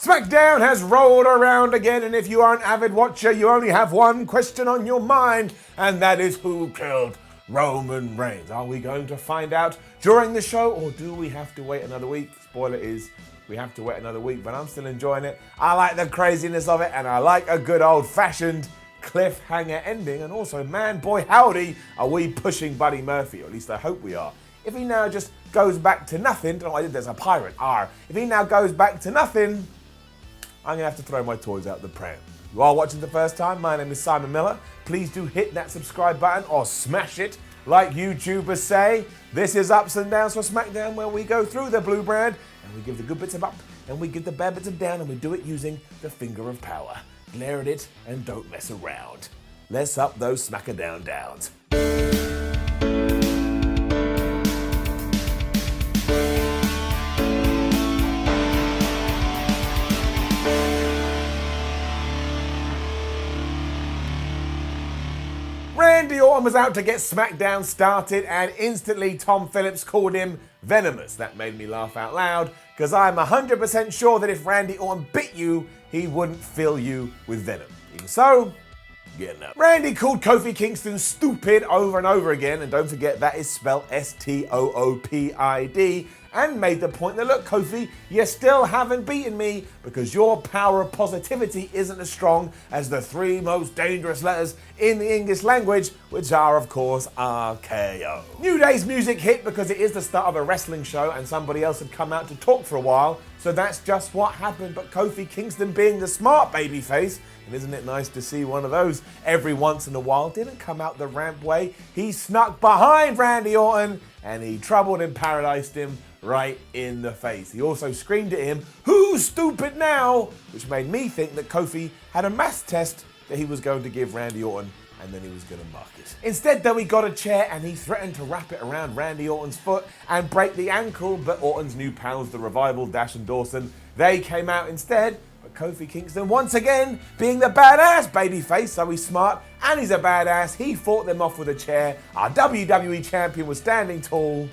SmackDown has rolled around again, and if you are an avid watcher, you only have one question on your mind, and that is who killed Roman Reigns? Are we going to find out during the show, or do we have to wait another week? Spoiler is, we have to wait another week, but I'm still enjoying it. I like the craziness of it, and I like a good old-fashioned cliffhanger ending, and also, man, boy, howdy, are we pushing Buddy Murphy, or at least I hope we are. If he now just goes back to nothing, don't know why there's a pirate, If he now goes back to nothing, I'm going to have to throw my toys out the pram. You are watching the first time, my name is Simon Miller. Please do hit that subscribe button or smash it, like YouTubers say. This is Ups and Downs for SmackDown, where we go through the blue brand and we give the good bits of up and we give the bad bits of down, and we do it using the finger of power. Glare at it and don't mess around. Let's up those smack-a-down downs. Randy Orton was out to get SmackDown started, and instantly Tom Phillips called him venomous. That made me laugh out loud, because I'm 100% sure that if Randy Orton bit you, he wouldn't fill you with venom. Even so, getting up. Randy called Kofi Kingston stupid over and over again, and don't forget that is spelled S-T-O-O-P-I-D, and made the point that, look, Kofi, you still haven't beaten me because your power of positivity isn't as strong as the three most dangerous letters in the English language, which are, of course, RKO. New Day's music hit because it is the start of a wrestling show and somebody else had come out to talk for a while, so that's just what happened. But Kofi Kingston, being the smart babyface, and isn't it nice to see one of those every once in a while, didn't come out the ramp way. He snuck behind Randy Orton and he troubled and paradised him right in the face. He also screamed at him, "Who's stupid now?" which made me think that Kofi had a math test that he was going to give Randy Orton, and then he was going to mark it. Instead, though, he got a chair and he threatened to wrap it around Randy Orton's foot and break the ankle, but Orton's new pals, the Revival, Dash and Dawson, they came out instead. But Kofi Kingston, once again, being the badass babyface, so he's smart and he's a badass, he fought them off with a chair. Our WWE champion was standing tall.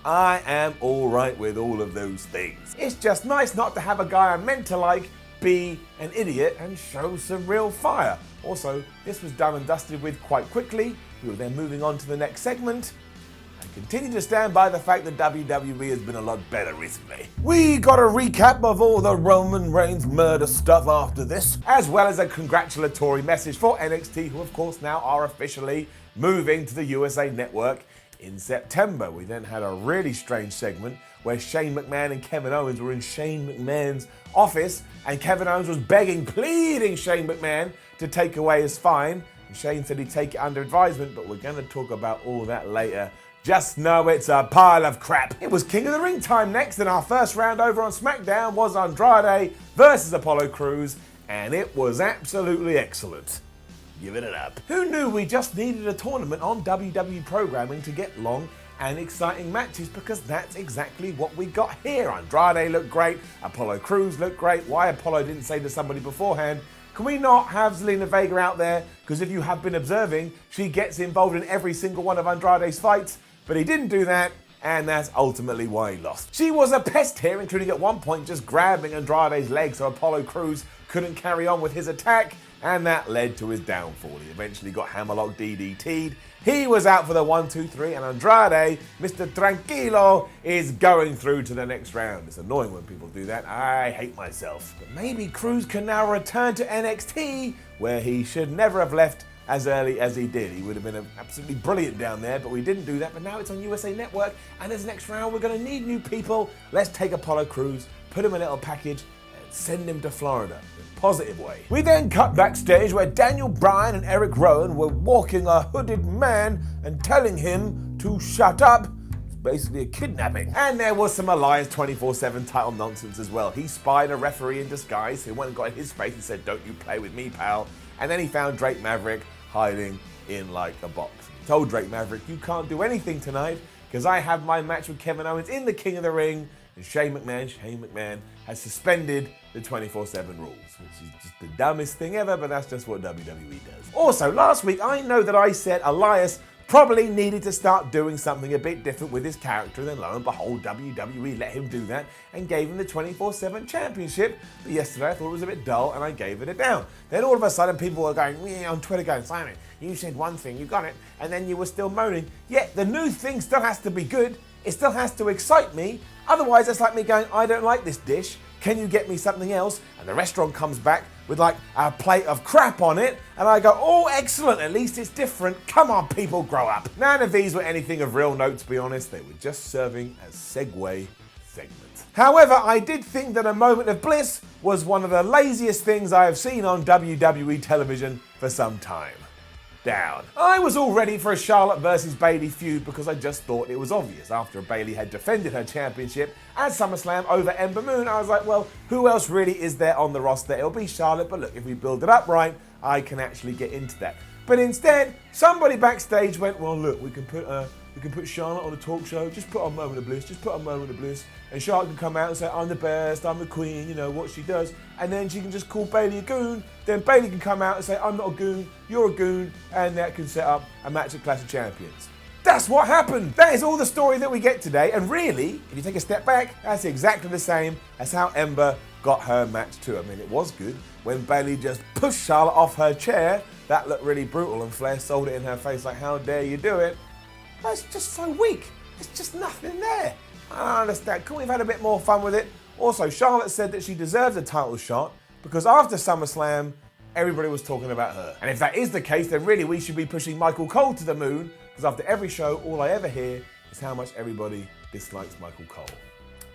I am all right with all of those things. It's just nice not to have a guy I'm meant to like be an idiot and show some real fire. Also, this was done and dusted with quite quickly. We were then moving on to the next segment. I continue to stand by the fact that WWE has been a lot better recently. We got a recap of all the Roman Reigns murder stuff after this, as well as a congratulatory message for NXT, who of course now are officially moving to the USA Network in September. We then had a really strange segment where Shane McMahon and Kevin Owens were in Shane McMahon's office, and Kevin Owens was pleading Shane McMahon to take away his fine. And Shane said he'd take it under advisement, but we're going to talk about all that later. Just know it's a pile of crap. It was King of the Ring time next, and our first round over on SmackDown was Andrade versus Apollo Crews, and it was absolutely excellent. Giving it up. Who knew we just needed a tournament on WWE programming to get long and exciting matches, because that's exactly what we got here. Andrade looked great, Apollo Crews looked great. Why Apollo didn't say to somebody beforehand, can we not have Zelina Vega out there? Because if you have been observing, she gets involved in every single one of Andrade's fights, but he didn't do that, and that's ultimately why he lost. She was a pest here, including at one point just grabbing Andrade's leg so Apollo Crews couldn't carry on with his attack, and that led to his downfall. He eventually got hammerlock DDT'd. He was out for the 1, 2, 3, and Andrade, Mr. Tranquilo, is going through to the next round. It's annoying when people do that. I hate myself. But maybe Crews can now return to NXT, where he should never have left as early as he did. He would have been absolutely brilliant down there, but we didn't do that. But now it's on USA Network, and this next round we're going to need new people. Let's take Apollo Crews, put him in a little package, and send him to Florida. Positive way. We then cut backstage where Daniel Bryan and Eric Rowan were walking a hooded man and telling him to shut up. It's basically a kidnapping. And there was some Alliance 24/7 title nonsense as well. He spied a referee in disguise who went and got in his face and said, "Don't you play with me, pal." And then he found Drake Maverick hiding in like a box. He told Drake Maverick, "You can't do anything tonight because I have my match with Kevin Owens in the King of the Ring." And Shane McMahon has suspended the 24/7 rules, which is just the dumbest thing ever, but that's just what WWE does. Also, last week, I know that I said Elias probably needed to start doing something a bit different with his character, and then lo and behold, WWE let him do that and gave him the 24/7 championship. But yesterday I thought it was a bit dull and I gave it a down. Then all of a sudden people were going on Twitter going, Simon, you said one thing, you got it, and then you were still moaning. Yet the new thing still has to be good, it still has to excite me, otherwise it's like me going, I don't like this dish, can you get me something else? And the restaurant comes back with like a plate of crap on it, and I go, oh, excellent, at least it's different. Come on, people, grow up. None of these were anything of real note, to be honest. They were just serving as segue segments. However, I did think that a moment of bliss was one of the laziest things I have seen on WWE television for some time. Down. I was all ready for a Charlotte versus Bayley feud because I just thought it was obvious. After Bayley had defended her championship at SummerSlam over Ember Moon, I was like, well, who else really is there on the roster? It'll be Charlotte, but look, if we build it up right, I can actually get into that. But instead, somebody backstage went, well, look, we can put Charlotte on a talk show, just put on Moment of Bliss, just put on Moment of Bliss, and Charlotte can come out and say, I'm the best, I'm the queen, you know, what she does, and then she can just call Bayley a goon, then Bayley can come out and say, I'm not a goon, you're a goon, and that can set up a match at Clash of Champions. That's what happened. That is all the story that we get today, and really, if you take a step back, that's exactly the same as how Ember got her match too. I mean, it was good when Bayley just pushed Charlotte off her chair. That looked really brutal, and Flair sold it in her face like, how dare you do it? But it's just so weak. There's just nothing there. I don't understand. Couldn't we have had a bit more fun with it? Also, Charlotte said that she deserved a title shot because after SummerSlam, everybody was talking about her. And if that is the case, then really we should be pushing Michael Cole to the moon, because after every show, all I ever hear is how much everybody dislikes Michael Cole.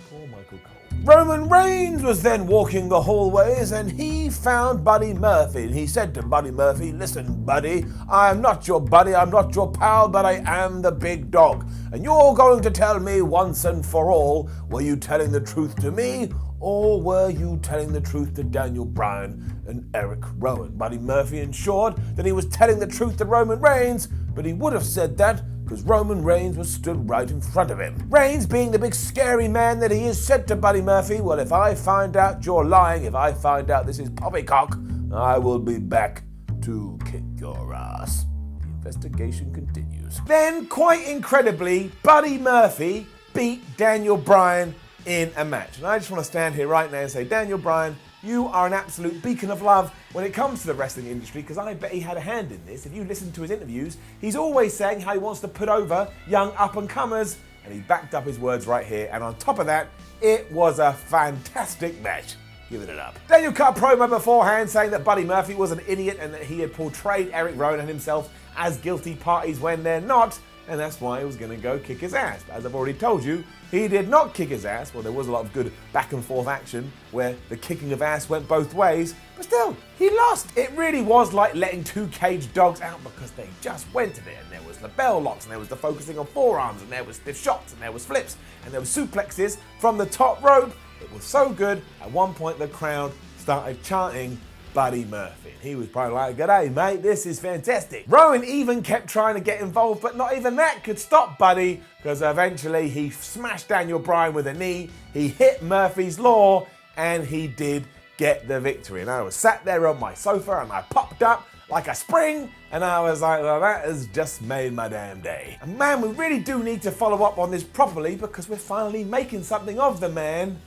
Poor Michael Cole. Roman Reigns was then walking the hallways and he found Buddy Murphy. And he said to Buddy Murphy, listen, buddy, I am not your buddy, I'm not your pal, but I am the big dog. And you're going to tell me once and for all, were you telling the truth to me, or were you telling the truth to Daniel Bryan and Eric Rowan? Buddy Murphy ensured that he was telling the truth to Roman Reigns, but he would have said that because Roman Reigns was stood right in front of him. Reigns, being the big scary man that he is, said to Buddy Murphy, well, if I find out you're lying, if I find out this is poppycock, I will be back to kick your ass. The investigation continues. Then, quite incredibly, Buddy Murphy beat Daniel Bryan in a match. And I just want to stand here right now and say, Daniel Bryan, you are an absolute beacon of love when it comes to the wrestling industry, because I bet he had a hand in this. If you listen to his interviews, he's always saying how he wants to put over young up-and-comers, and he backed up his words right here. And on top of that, it was a fantastic match. Giving it up. Daniel cut a promo beforehand saying that Buddy Murphy was an idiot and that he had portrayed Eric Rowan and himself as guilty parties when they're not, and that's why he was going to go kick his ass. But as I've already told you, he did not kick his ass. Well, there was a lot of good back and forth action where the kicking of ass went both ways, but still, he lost. It really was like letting two caged dogs out because they just went at it, and there was the bell locks, and there was the focusing on forearms, and there was stiff shots, and there was flips, and there was suplexes from the top rope. It was so good, at one point the crowd started chanting Buddy Murphy. He was probably like, g'day mate, this is fantastic. Rowan even kept trying to get involved, but not even that could stop Buddy, because eventually he smashed Daniel Bryan with a knee, he hit Murphy's Law, and he did get the victory. And I was sat there on my sofa and I popped up like a spring, and I was like, well, that has just made my damn day. And man, we really do need to follow up on this properly, because we're finally making something of the man.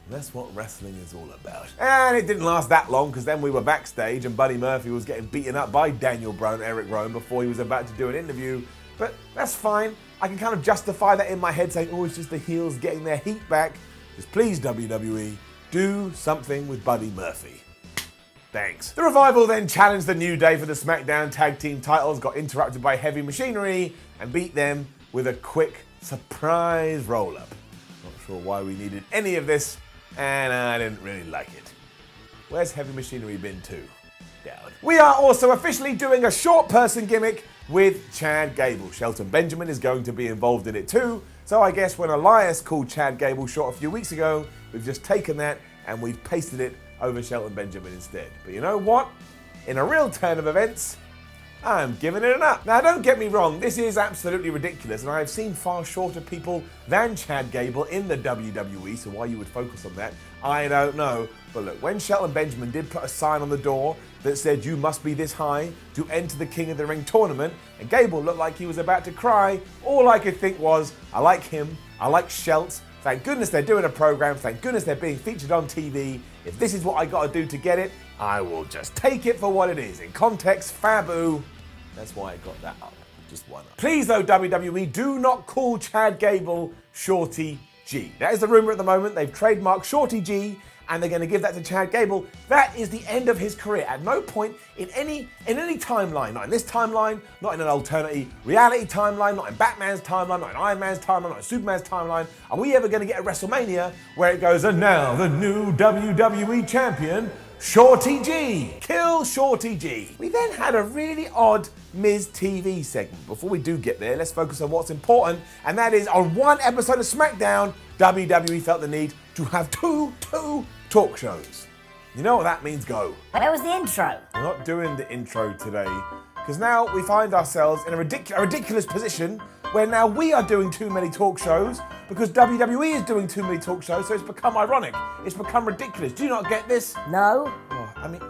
That's what wrestling is all about. And it didn't last that long, because then we were backstage and Buddy Murphy was getting beaten up by Daniel Bryan and Eric Rowan before he was about to do an interview. But that's fine. I can kind of justify that in my head, saying, oh, it's just the heels getting their heat back. Just please, WWE, do something with Buddy Murphy. Thanks. The Revival then challenged the New Day for the SmackDown Tag Team titles, got interrupted by Heavy Machinery, and beat them with a quick surprise roll-up. Not sure why we needed any of this, and I didn't really like it. Where's Heavy Machinery been to? Down. We are also officially doing a short person gimmick with Chad Gable. Shelton Benjamin is going to be involved in it too, so I guess when Elias called Chad Gable short a few weeks ago, we've just taken that and we've pasted it over Shelton Benjamin instead. But you know what? In a real turn of events, I'm giving it an up. Now, don't get me wrong, this is absolutely ridiculous, and I have seen far shorter people than Chad Gable in the WWE, so why you would focus on that, I don't know. But look, when Shelton Benjamin did put a sign on the door that said you must be this high to enter the King of the Ring tournament, and Gable looked like he was about to cry, all I could think was, I like him, I like Shelt, thank goodness they're doing a program, thank goodness they're being featured on TV. If this is what I gotta do to get it, I will just take it for what it is. In context, Fabu. That's why I got that up. Just one up. Please though, WWE, do not call Chad Gable Shorty G. That is the rumor at the moment. They've trademarked Shorty G and they're going to give that to Chad Gable. That is the end of his career. At no point in any timeline, not in this timeline, not in an alternative reality timeline, not in Batman's timeline, not in Iron Man's timeline, not in Superman's timeline, are we ever going to get a WrestleMania where it goes, and now the new WWE champion, Shorty G. Kill Shorty G. We then had a really odd Miz TV segment. Before we do get there, let's focus on what's important, and that is on one episode of SmackDown, WWE felt the need to have two talk shows. You know what that means, go. Where was the intro? We're not doing the intro today, because now we find ourselves in a ridiculous position where now we are doing too many talk shows because WWE is doing too many talk shows, so it's become ironic. It's become ridiculous. Do you not get this? No. Oh, I mean,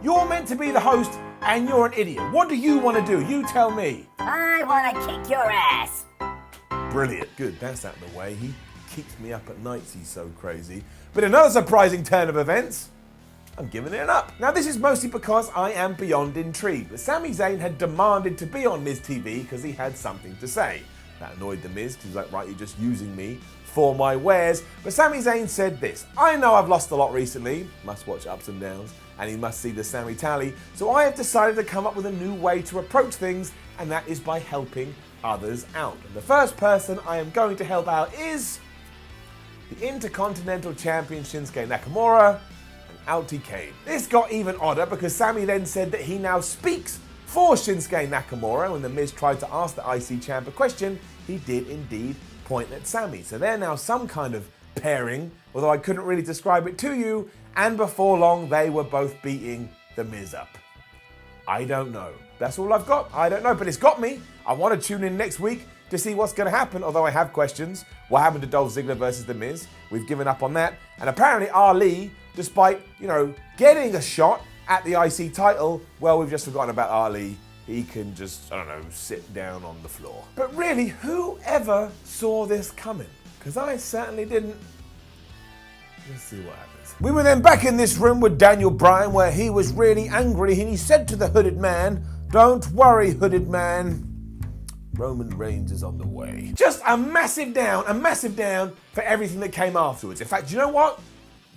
you're meant to be the host and you're an idiot. What do you want to do? You tell me. I want to kick your ass. Brilliant. Good, that's out of the way. He keeps me up at nights, he's so crazy. But another surprising turn of events, I'm giving it an up. Now this is mostly because I am beyond intrigued, but Sami Zayn had demanded to be on Miz TV because he had something to say. That annoyed the Miz, because he's like, right, you're just using me for my wares. But Sami Zayn said this, I know I've lost a lot recently, must watch ups and downs, and he must see the Sami tally, so I have decided to come up with a new way to approach things, and that is by helping others out. And the first person I am going to help out is the Intercontinental Champion Shinsuke Nakamura, and Outie Kane. This got even odder because Sami then said that he now speaks for Shinsuke Nakamura. When the Miz tried to ask the IC champ a question, he did indeed point at Sami. So they're now some kind of pairing, although I couldn't really describe it to you, and before long they were both beating the Miz up. I don't know. That's all I've got. I don't know, but it's got me. I want to tune in next week to see what's going to happen, although I have questions. What happened to Dolph Ziggler versus The Miz? We've given up on that. And apparently Ali, despite, getting a shot at the IC title, well, we've just forgotten about Ali. He can just, sit down on the floor. But really, who ever saw this coming? Because I certainly didn't. Let's see what happens. We were then back in this room with Daniel Bryan, where he was really angry, and he said to the hooded man, "Don't worry, hooded man. Roman Reigns is on the way." Just a massive down for everything that came afterwards. In fact, you know what?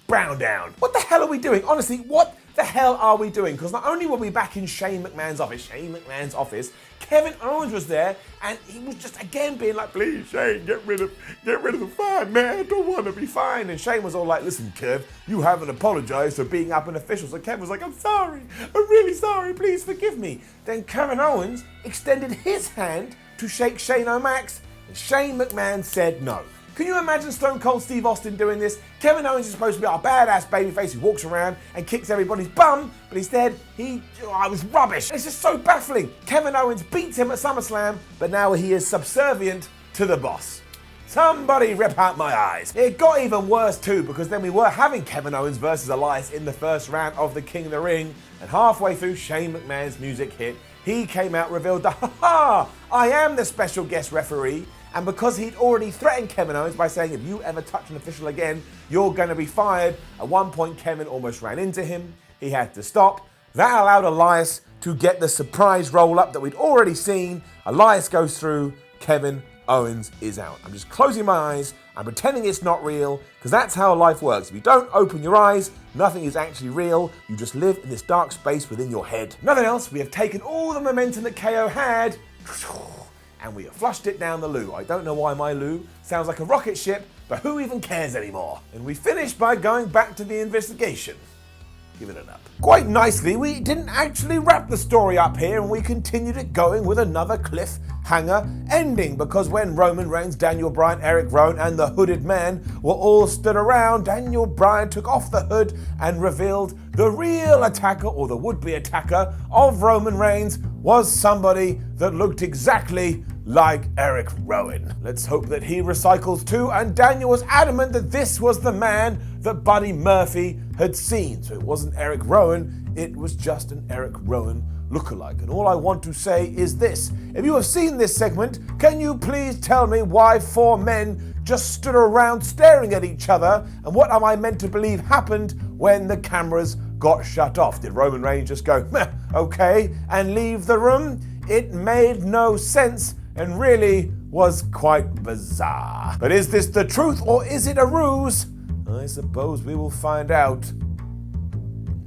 Brown down. What the hell are we doing? Honestly, what the hell are we doing? Because not only were we back in Shane McMahon's office, Kevin Owens was there, and he was just again being like, "Please, Shane, get rid of the fine, man. I don't want to be fine." And Shane was all like, "Listen, Kev, you haven't apologized for beating up an official." So Kev was like, "I'm sorry. I'm really sorry. Please forgive me." Then Kevin Owens extended his hand to shake Shane O'Mac's, and Shane McMahon said no. Can you imagine Stone Cold Steve Austin doing this? Kevin Owens is supposed to be our badass babyface who walks around and kicks everybody's bum, but instead, he was rubbish. It's just so baffling. Kevin Owens beats him at SummerSlam, but now he is subservient to the boss. Somebody rip out my eyes. It got even worse too, because then we were having Kevin Owens versus Elias in the first round of the King of the Ring, and halfway through Shane McMahon's music hit, he came out, revealed that, I am the special guest referee. And because he'd already threatened Kevin Owens by saying, if you ever touch an official again, you're going to be fired. At one point, Kevin almost ran into him. He had to stop. That allowed Elias to get the surprise roll-up that we'd already seen. Elias goes through. Kevin Owens is out. I'm just closing my eyes. I'm pretending it's not real, because that's how life works. If you don't open your eyes, nothing is actually real. You just live in this dark space within your head. Nothing else. We have taken all the momentum that KO had, and we have flushed it down the loo. I don't know why my loo sounds like a rocket ship, but who even cares anymore? And we finished by going back to the investigation. Give it an up. Quite nicely, we didn't actually wrap the story up here, and we continued it going with another cliffhanger ending, because when Roman Reigns, Daniel Bryan, Eric Rowan, and the hooded man were all stood around, Daniel Bryan took off the hood and revealed the real attacker, or the would-be attacker, of Roman Reigns was somebody that looked exactly like Eric Rowan. Let's hope that he recycles too, and Daniel was adamant that this was the man that Buddy Murphy had seen. So it wasn't Eric Rowan, it was just an Eric Rowan lookalike. And all I want to say is this: if you have seen this segment, can you please tell me why 4 men just stood around staring at each other, and what am I meant to believe happened when the cameras got shut off? Did Roman Reigns just go, meh, okay, and leave the room? It made no sense and really was quite bizarre. But is this the truth or is it a ruse? I suppose we will find out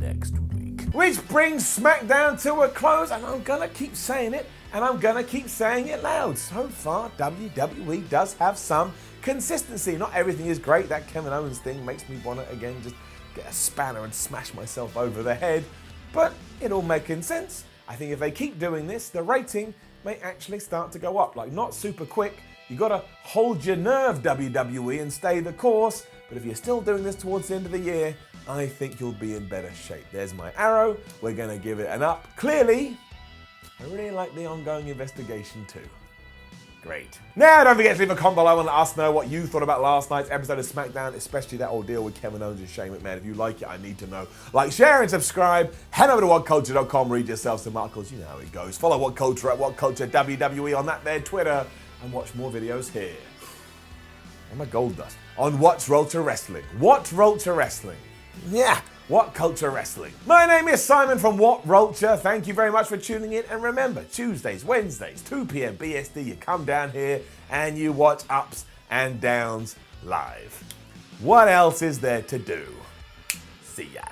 next week. Which brings SmackDown to a close, and I'm gonna keep saying it, and I'm gonna keep saying it loud. So far, WWE does have some consistency. Not everything is great. That Kevin Owens thing makes me want to, again, just get a spanner and smash myself over the head. But it all making sense. I think if they keep doing this, the rating may actually start to go up. Like, not super quick. You gotta hold your nerve, WWE, and stay the course. But if you're still doing this towards the end of the year, I think you'll be in better shape. There's my arrow. We're gonna give it an up. Clearly, I really like the ongoing investigation too. Great. Now, don't forget to leave a comment below and let us know what you thought about last night's episode of SmackDown, especially that old deal with Kevin Owens and Shane McMahon. If you like it, I need to know. Like, share, and subscribe. Head over to WhatCulture.com, read yourself some articles. You know how it goes. Follow WhatCulture at WhatCulture WWE on that there Twitter, and watch more videos here. I'm a gold dust on WhatCulture Wrestling. WhatCulture Wrestling. Yeah. WhatCulture Wrestling. My name is Simon from WhatCulture. Thank you very much for tuning in. And remember, Tuesdays, Wednesdays, 2 p.m. BST, you come down here and you watch ups and downs live. What else is there to do? See ya.